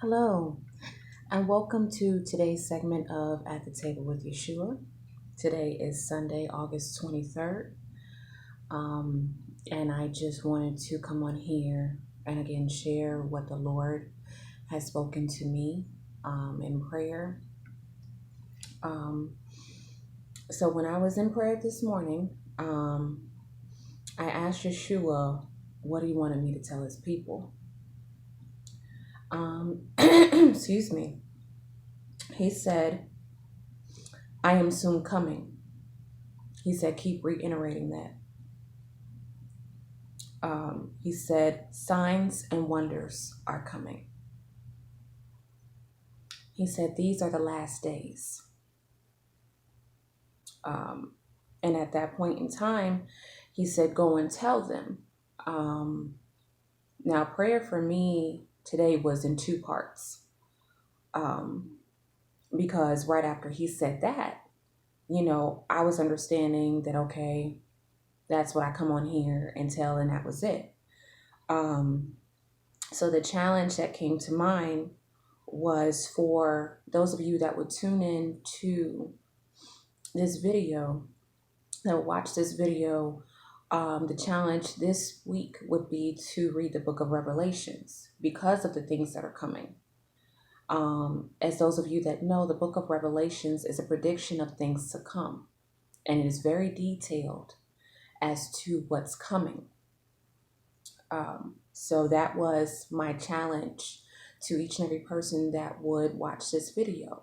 Hello, and welcome to today's segment of At the Table with Yeshua. Today is Sunday, August 23rd, um, and I just wanted to come on here and again share what the Lord has spoken to me in prayer. Um, so, when I was in prayer this morning, I asked Yeshua what he wanted me to tell his people. Excuse me. He said, I am soon coming. He said, keep reiterating that. He said, signs and wonders are coming. He said, these are the last days. And at that point in time, he said, go and tell them. Now, prayer for me today was in two parts. Because right after he said that, I was understanding that, okay, that's what I come on here and tell, and that was it. So the challenge that came to mind was for those of you that would tune in to this video, that would watch this video. The challenge this week would be to read the book of Revelations because of the things that are coming. As those of you that know, the book of Revelations is a prediction of things to come, and it is very detailed as to what's coming. So that was my challenge to each and every person that would watch this video.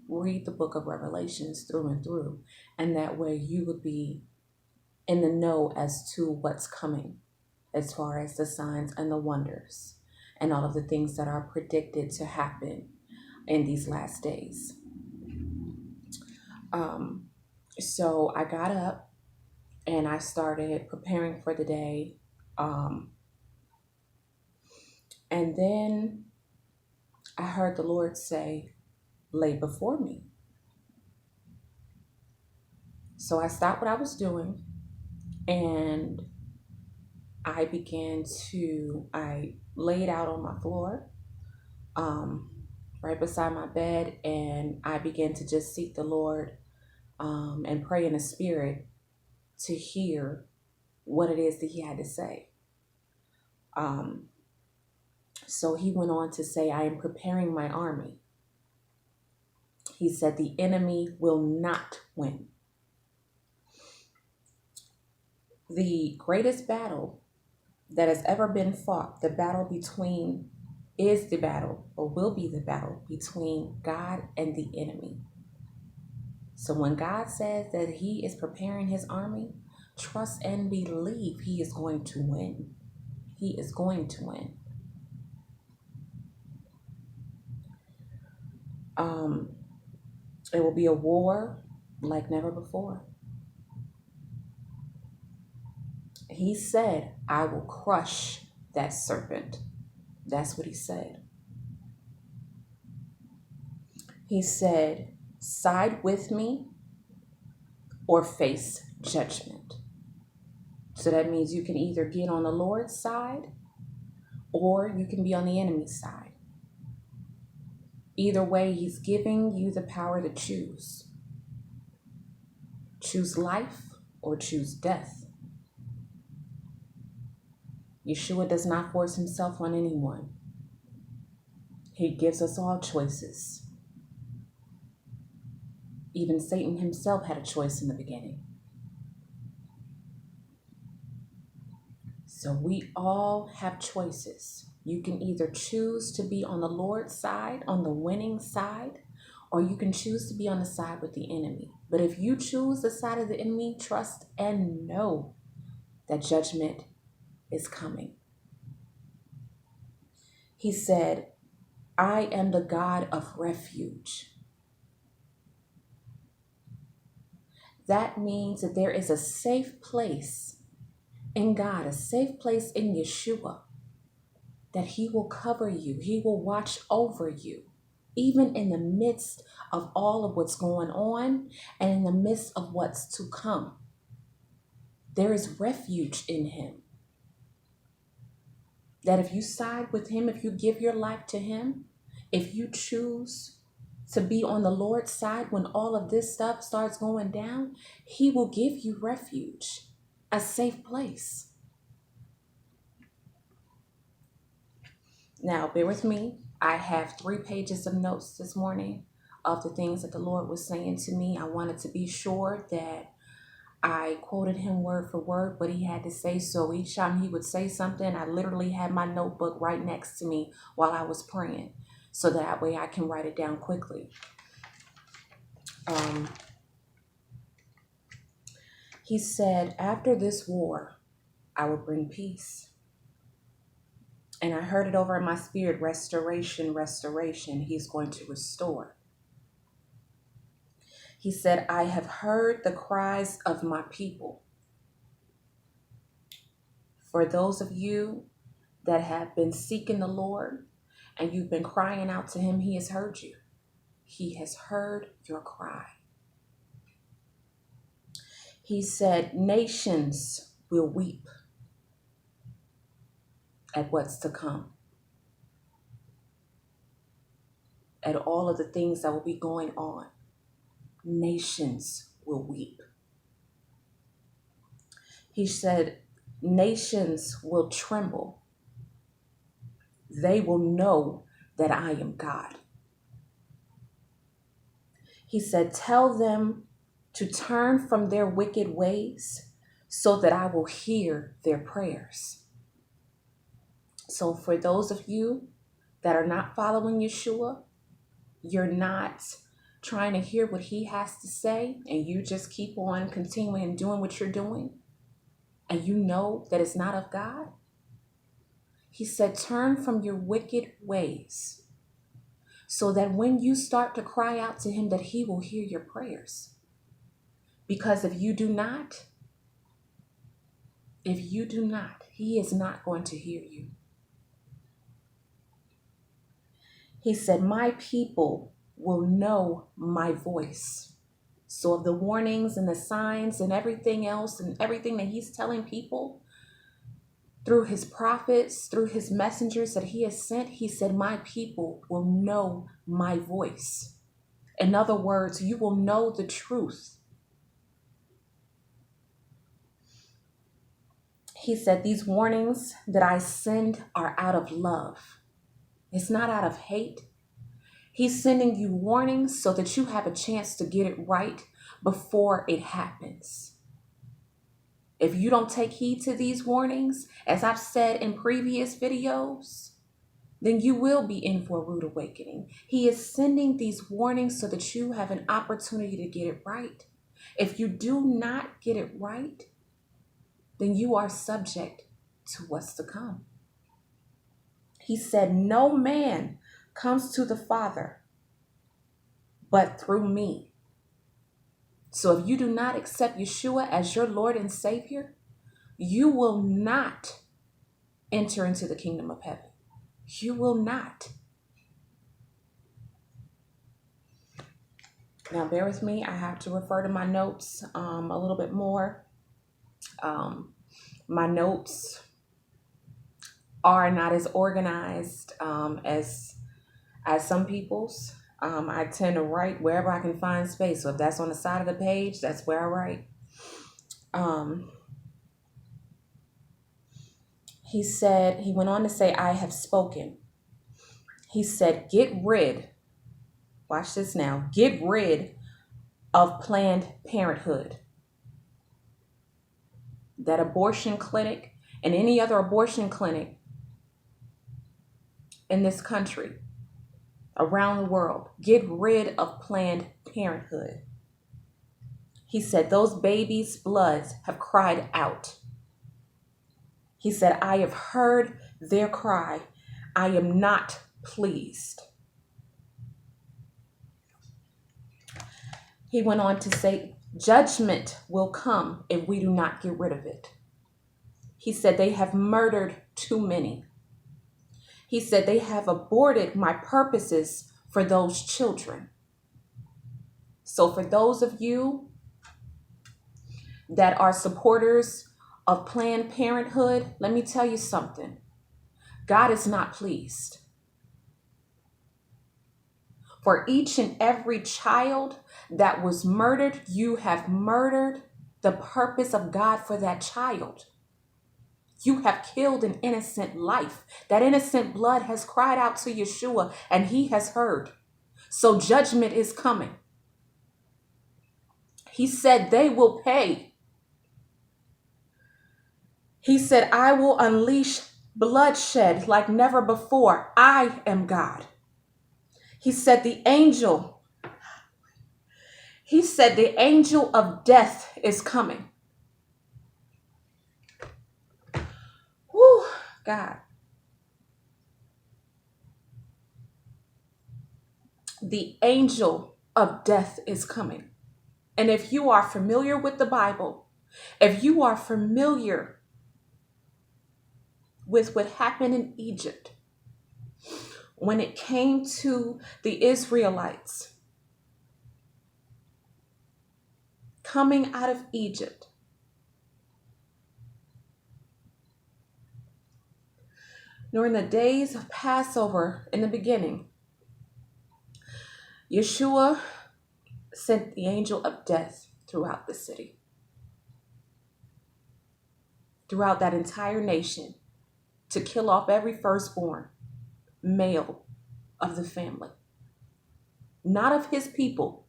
Read the book of Revelations through and through, and that way you would be in the know as to what's coming as far as the signs and the wonders and all of the things that are predicted to happen in these last days. So I got up and I started preparing for the day. And then I heard the Lord say, lay before me. So I stopped what I was doing and I laid out on my floor, right beside my bed, and I began to just seek the Lord and pray in the spirit to hear what it is that he had to say. So he went on to say, I am preparing my army. He said, the enemy will not win. The greatest battle that has ever been fought, is the battle, or will be the battle between God and the enemy. So when God says that he is preparing his army, trust and believe he is going to win. He is going to win. It will be a war like never before. He said, I will crush that serpent. That's what he said. He said, side with me or face judgment. So that means you can either get on the Lord's side or you can be on the enemy's side. Either way, he's giving you the power to choose. Choose life or choose death. Yeshua does not force himself on anyone. He gives us all choices. Even Satan himself had a choice in the beginning. So we all have choices. You can either choose to be on the Lord's side, on the winning side, or you can choose to be on the side with the enemy. But if you choose the side of the enemy, trust and know that judgment is coming. He said, I am the God of refuge. That means that there is a safe place in God, a safe place in Yeshua, that he will cover you. He will watch over you, even in the midst of all of what's going on and in the midst of what's to come. There is refuge in him. That if you side with him, if you give your life to him, If you choose to be on the Lord's side when all of this stuff starts going down, He will give you refuge, a safe place. Now, bear with me. I have 3 pages of notes this morning of the things that the Lord was saying to me. I wanted to be sure that I quoted Him word for word what He had to say. So each time He would say something, I literally had my notebook right next to me while I was praying, so that way I can write it down quickly. He said, after this war, I will bring peace. And I heard it over in my spirit, restoration, restoration. He's going to restore. He said, I have heard the cries of my people. For those of you that have been seeking the Lord and you've been crying out to Him, He has heard you. He has heard your cry. He said, nations will weep at what's to come, at all of the things that will be going on. Nations will weep. He said, nations will tremble. They will know that I am God. He said, tell them to turn from their wicked ways so that I will hear their prayers. So for those of you that are not following Yeshua, you're not trying to hear what He has to say, and you just keep on continuing and doing what you're doing, and you know that it's not of God. He said, turn from your wicked ways so that when you start to cry out to Him, that He will hear your prayers. Because if you do not, He is not going to hear you. He said, my people will know my voice. So of the warnings and the signs and everything else and everything that He's telling people through His prophets, through His messengers that He has sent, He said, my people will know my voice. In other words, you will know the truth. He said, these warnings that I send are out of love. It's not out of hate. He's sending you warnings so that you have a chance to get it right before it happens. If you don't take heed to these warnings, as I've said in previous videos, then you will be in for a rude awakening. He is sending these warnings so that you have an opportunity to get it right. If you do not get it right, then you are subject to what's to come. He said, no man comes to the Father but through me. So if you do not accept Yeshua as your Lord and Savior, you will not enter into the kingdom of heaven. You will not. Now bear with me. I have to refer to my notes a little bit more. My notes are not as organized as some people's. I tend to write wherever I can find space. So if that's on the side of the page, that's where I write. He went on to say, I have spoken. He said, watch this now, get rid of Planned Parenthood. That abortion clinic and any other abortion clinic in this country, around the world, get rid of Planned Parenthood. He said, those babies' bloods have cried out. He said, I have heard their cry. I am not pleased. He went on to say, judgment will come if we do not get rid of it. He said, they have murdered too many. He said, they have aborted my purposes for those children. So for those of you that are supporters of Planned Parenthood, let me tell you something. God is not pleased. For each and every child that was murdered, you have murdered the purpose of God for that child. You have killed an innocent life. That innocent blood has cried out to Yeshua and he has heard. So judgment is coming. He said they will pay. He said, I will unleash bloodshed like never before. I am God. He said the angel of death is coming. Whew, God. The angel of death is coming. And if you are familiar with the Bible, if you are familiar with what happened in Egypt, when it came to the Israelites coming out of Egypt, during the days of Passover in the beginning, Yeshua sent the angel of death throughout the city, throughout that entire nation, to kill off every firstborn male of the family, not of his people,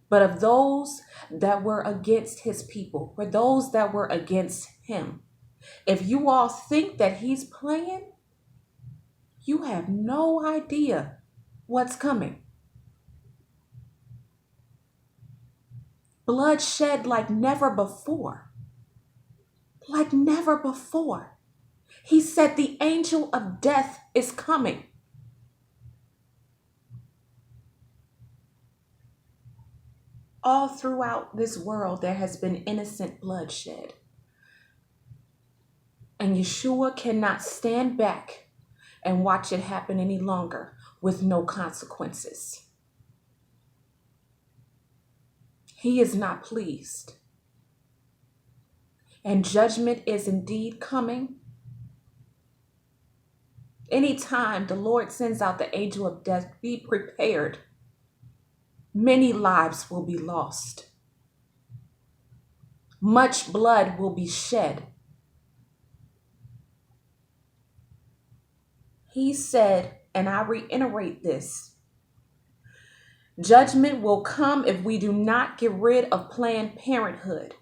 but of those that were against his people, or those that were against him. If you all think that he's playing, you have no idea what's coming. Bloodshed like never before. Like never before. He said the angel of death is coming. All throughout this world, there has been innocent bloodshed. And Yeshua cannot stand back and watch it happen any longer with no consequences. He is not pleased. And judgment is indeed coming. Anytime the Lord sends out the angel of death, be prepared. Many lives will be lost. Much blood will be shed. He said, and I reiterate this, judgment will come if we do not get rid of Planned Parenthood.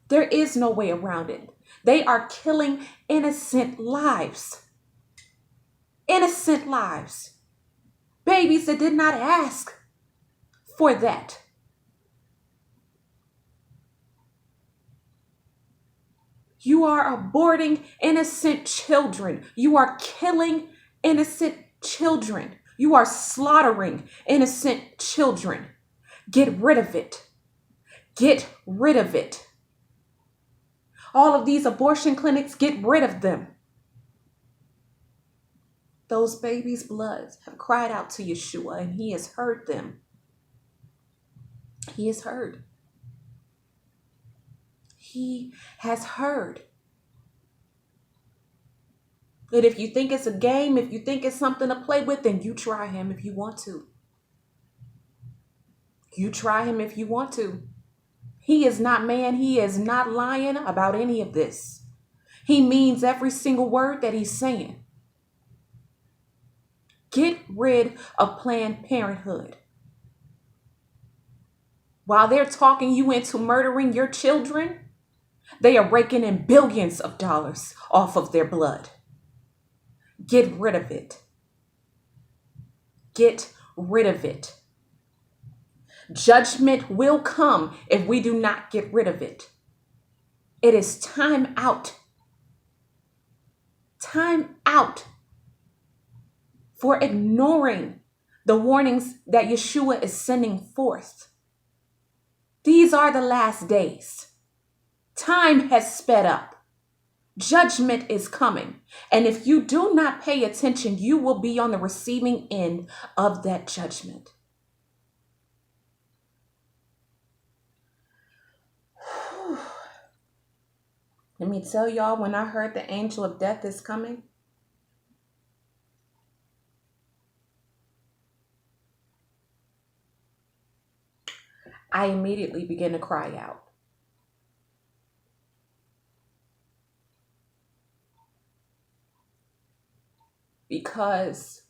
There is no way around it. They are killing innocent lives. Innocent lives. Babies that did not ask for that. You are aborting innocent children. You are killing innocent children. You are slaughtering innocent children. Get rid of it. Get rid of it. All of these abortion clinics, get rid of them. Those babies' bloods have cried out to Yeshua, and he has heard them. He has heard. He has heard. And if you think it's a game, if you think it's something to play with, then you try him if you want to. You try him if you want to. He is not man. He is not lying about any of this. He means every single word that he's saying. Get rid of Planned Parenthood. While they're talking you into murdering your children, they are raking in billions of dollars off of their blood. Get rid of it. Get rid of it. Judgment will come if we do not get rid of it. It is time out. Time out for ignoring the warnings that Yeshua is sending forth. These are the last days. Time has sped up. Judgment is coming. And if you do not pay attention, you will be on the receiving end of that judgment. Let me tell y'all, when I heard the angel of death is coming, I immediately began to cry out because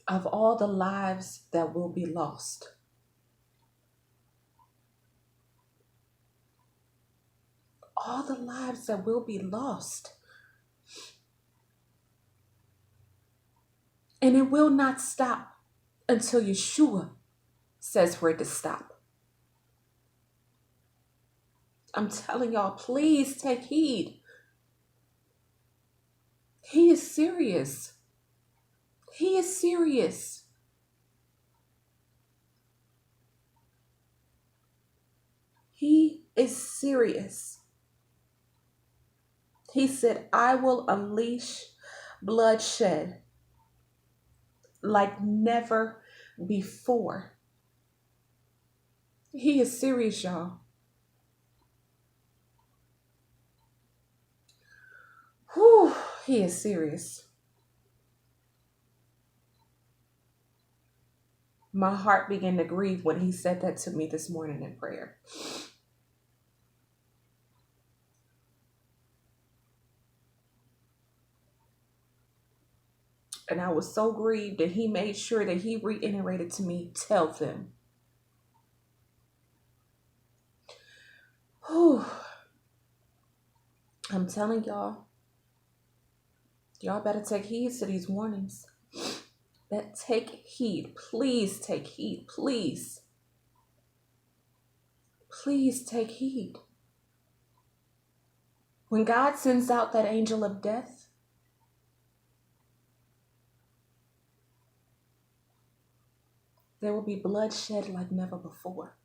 of all the lives that will be lost. All the lives that will be lost. And it will not stop until Yeshua says for it to stop. I'm telling y'all, please take heed. He is serious. He is serious. He is serious. He said, I will unleash bloodshed like never before. He is serious, y'all. Whew, he is serious. My heart began to grieve when he said that to me this morning in prayer. And I was so grieved that he made sure that he reiterated to me, tell them. Whew. I'm telling y'all, y'all better take heed to these warnings. But take heed. Please take heed. Please. Please take heed. When God sends out that angel of death, there will be bloodshed like never before.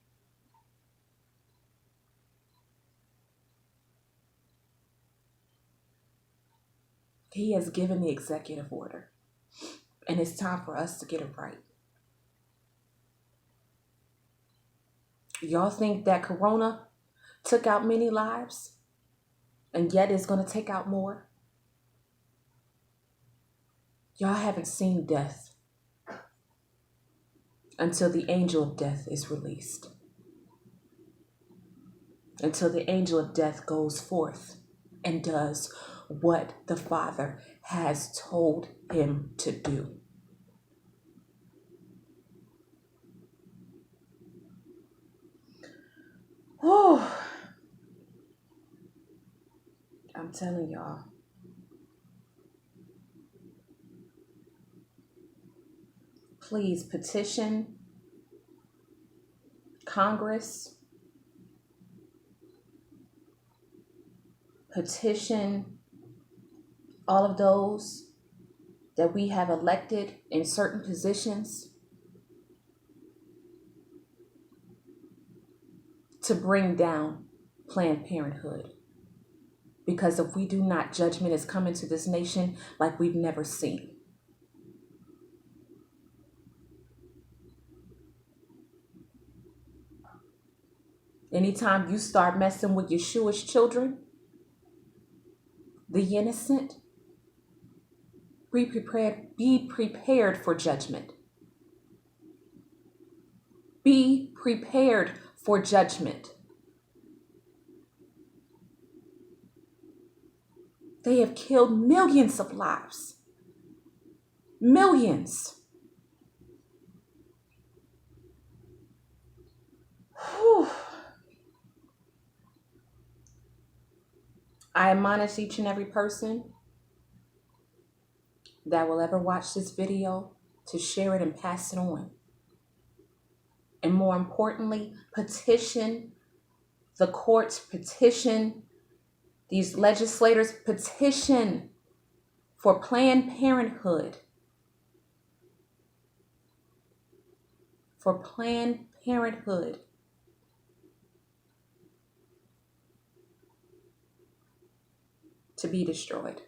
He has given the executive order, and it's time for us to get it right. Y'all think that Corona took out many lives, and yet it's going to take out more? Y'all haven't seen death until the angel of death is released. Until the angel of death goes forth and does what the Father has told him to do. Whew. I'm telling y'all. Please petition Congress, petition all of those that we have elected in certain positions to bring down Planned Parenthood. Because if we do not, judgment is coming to this nation like we've never seen. Anytime you start messing with Yeshua's children, the innocent, be prepared for judgment. Be prepared for judgment. They have killed millions of lives. Millions. Whew. I admonish each and every person that will ever watch this video to share it and pass it on. And more importantly, petition the courts, petition these legislators, petition for Planned Parenthood. For Planned Parenthood to be destroyed.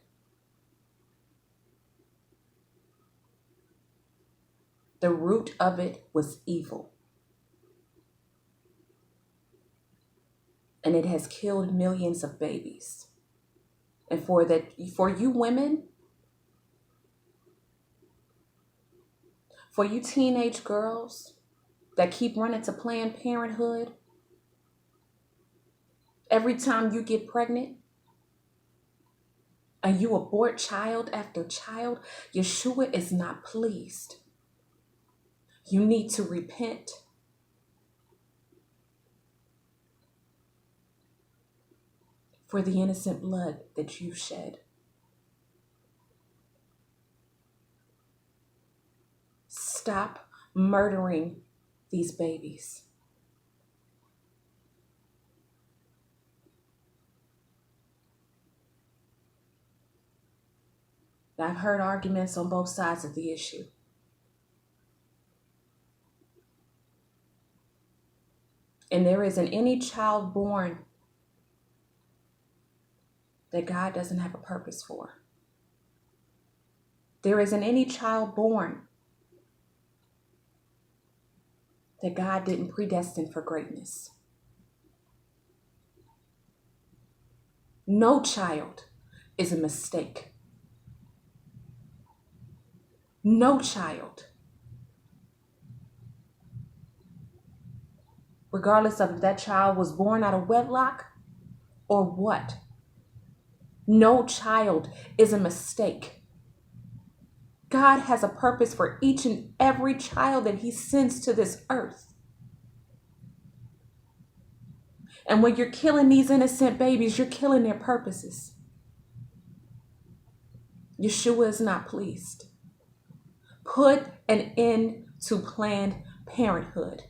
The root of it was evil. And it has killed millions of babies. And for you women, for you teenage girls, that keep running to Planned Parenthood every time you get pregnant and you abort child after child, Yeshua is not pleased. You need to repent. For the innocent blood that you shed. Stop murdering these babies. I've heard arguments on both sides of the issue. And there isn't any child born that God doesn't have a purpose for. There isn't any child born that God didn't predestine for greatness. No child is a mistake. No child. Regardless of if that child was born out of wedlock or what. No child is a mistake. God has a purpose for each and every child that he sends to this earth. And when you're killing these innocent babies, you're killing their purposes. Yeshua is not pleased. Put an end to Planned Parenthood.